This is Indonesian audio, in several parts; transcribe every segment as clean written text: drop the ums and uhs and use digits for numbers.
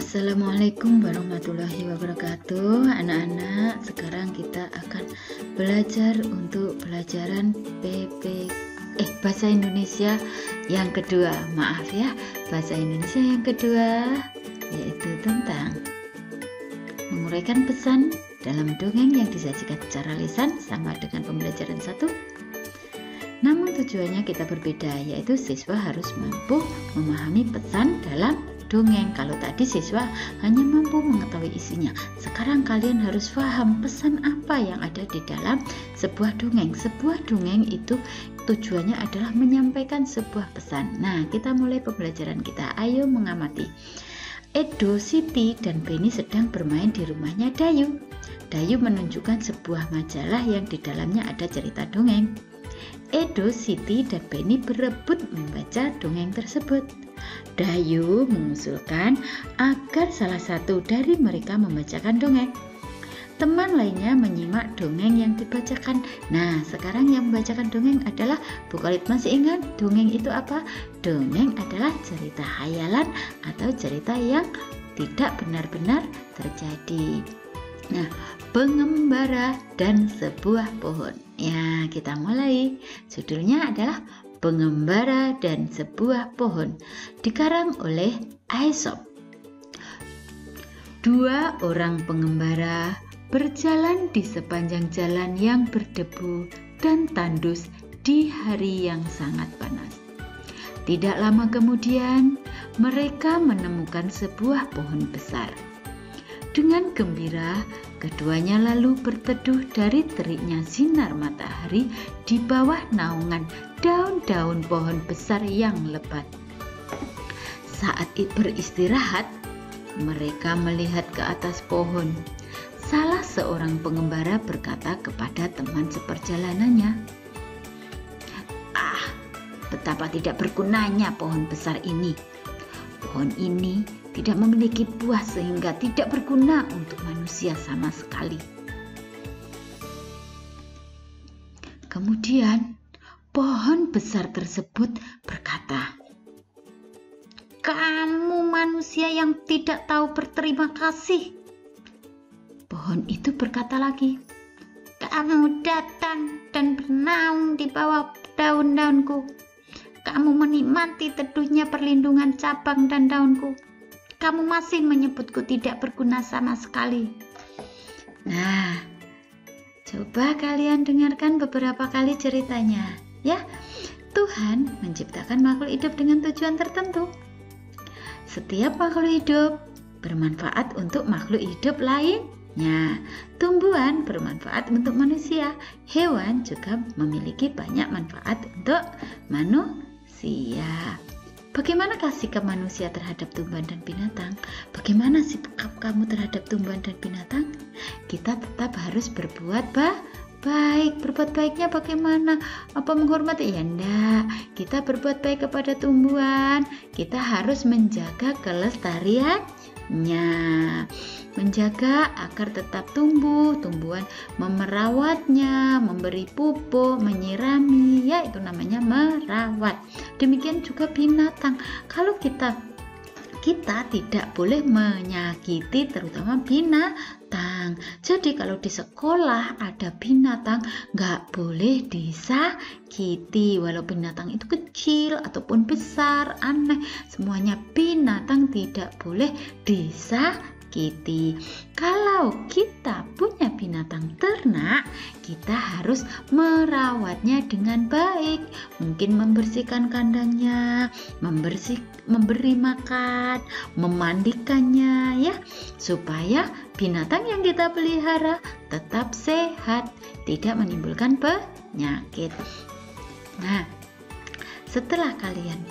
Assalamualaikum warahmatullahi wabarakatuh. Anak-anak, sekarang kita akan belajar untuk pelajaran bahasa Indonesia yang kedua. Maaf ya, bahasa Indonesia yang kedua, yaitu tentang menguraikan pesan dalam dongeng yang disajikan secara lisan sama dengan pembelajaran 1. Namun tujuannya kita berbeda, yaitu siswa harus mampu memahami pesan dalam dongeng. Kalau tadi siswa hanya mampu mengetahui isinya, sekarang kalian harus paham pesan apa yang ada di dalam sebuah dongeng. Sebuah dongeng itu tujuannya adalah menyampaikan sebuah pesan. Nah, kita mulai pembelajaran kita. Ayo mengamati. Edo, Siti, dan Beni sedang bermain di rumahnya Dayu. Dayu menunjukkan sebuah majalah yang di dalamnya ada cerita dongeng. Edo, Siti, dan Beni berebut membaca dongeng tersebut. Dayu mengusulkan agar salah satu dari mereka membacakan dongeng. Teman lainnya menyimak dongeng yang dibacakan. Nah, sekarang yang membacakan dongeng adalah Bu Khalid. Masih ingat dongeng itu apa? Dongeng adalah cerita khayalan atau cerita yang tidak benar-benar terjadi. Nah, pengembara dan sebuah pohon. Ya, kita mulai. Judulnya adalah Pengembara dan Sebuah Pohon, dikarang oleh Aesop. Dua orang pengembara berjalan di sepanjang jalan yang berdebu dan tandus di hari yang sangat panas. Tidak lama kemudian, mereka menemukan sebuah pohon besar. Dengan gembira, keduanya lalu berteduh dari teriknya sinar matahari di bawah naungan daun-daun pohon besar yang lebat. Saat beristirahat, mereka melihat ke atas pohon. Salah seorang pengembara berkata kepada teman seperjalanannya, "Ah, betapa tidak bergunanya pohon besar ini. Pohon ini tidak memiliki buah sehingga tidak berguna untuk manusia sama sekali." Kemudian pohon besar tersebut berkata, "Kamu manusia yang tidak tahu berterima kasih." Pohon itu berkata lagi, "Kamu datang dan bernaung di bawah daun-daunku. Kamu menikmati teduhnya perlindungan cabang dan daunku. Kamu masih menyebutku tidak berguna sama sekali." Nah, coba kalian dengarkan beberapa kali ceritanya. Ya, Tuhan menciptakan makhluk hidup dengan tujuan tertentu. Setiap makhluk hidup bermanfaat untuk makhluk hidup lainnya. Tumbuhan bermanfaat untuk manusia. Hewan juga memiliki banyak manfaat untuk manusia. Bagaimana sikap manusia terhadap tumbuhan dan binatang? Bagaimana sikap kamu terhadap tumbuhan dan binatang? Kita tetap harus berbuat baik. Berbuat baiknya bagaimana? Apa menghormati? Ya enggak. Kita berbuat baik kepada tumbuhan. Kita harus menjaga kelestariannya. Menjaga agar tetap tumbuh. Tumbuhan merawatnya, memberi pupuk, menyirami. Ya, itu namanya merawat. Demikian juga binatang. Kalau kita tidak boleh menyakiti terutama binatang. Jadi kalau di sekolah ada binatang, nggak boleh disakiti. Walau binatang itu kecil ataupun besar, aneh, semuanya binatang tidak boleh disakiti. Kalau kita punya binatang ternak, kita harus merawatnya dengan baik. Mungkin membersihkan kandangnya, memberi makan, memandikannya ya, supaya binatang yang kita pelihara tetap sehat, tidak menimbulkan penyakit. Nah, setelah kalian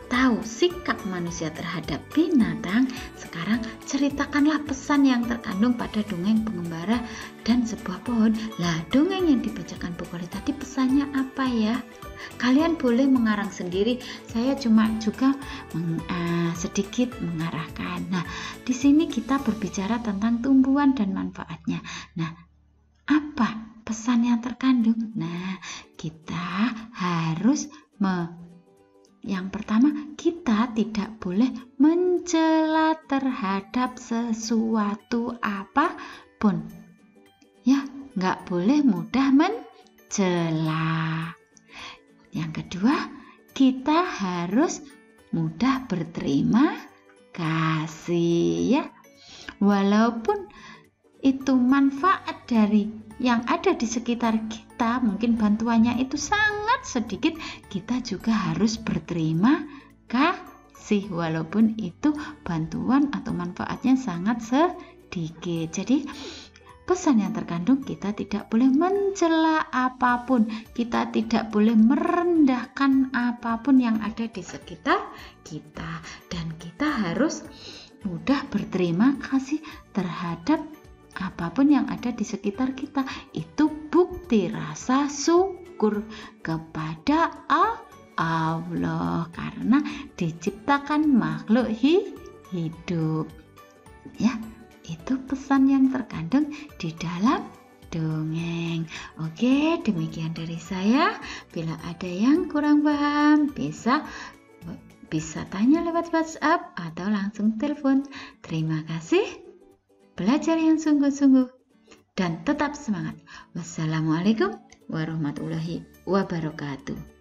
tahu sikap manusia terhadap binatang, sekarang ceritakanlah pesan yang terkandung pada dongeng Pengembara dan Sebuah Pohon. Lah, dongeng yang dibacakan Bu Khalid tadi pesannya apa ya? Kalian boleh mengarang sendiri. Saya cuma juga sedikit mengarahkan. Nah, di sini kita berbicara tentang tumbuhan dan manfaatnya. Nah, apa pesan yang terkandung? Nah, kita harus Yang pertama, kita tidak boleh mencela terhadap sesuatu apapun. Ya, nggak boleh mudah mencela. Yang kedua, kita harus mudah berterima kasih, ya. Walaupun itu manfaat dari yang ada di sekitar kita, mungkin bantuannya itu sangat sedikit, kita juga harus berterima kasih walaupun itu bantuan atau manfaatnya sangat sedikit. Jadi pesan yang terkandung, kita tidak boleh mencela apapun, kita tidak boleh merendahkan apapun yang ada di sekitar kita, dan kita harus mudah berterima kasih terhadap apapun yang ada di sekitar kita. Itu bukti rasa syukur kepada Allah karena diciptakan makhluk hidup. Ya, itu pesan yang terkandung di dalam dongeng. Oke, demikian dari saya. Bila ada yang kurang paham, bisa tanya lewat WhatsApp atau langsung telepon. Terima kasih. Belajar yang sungguh-sungguh dan tetap semangat. Wassalamualaikum warahmatullahi wabarakatuh.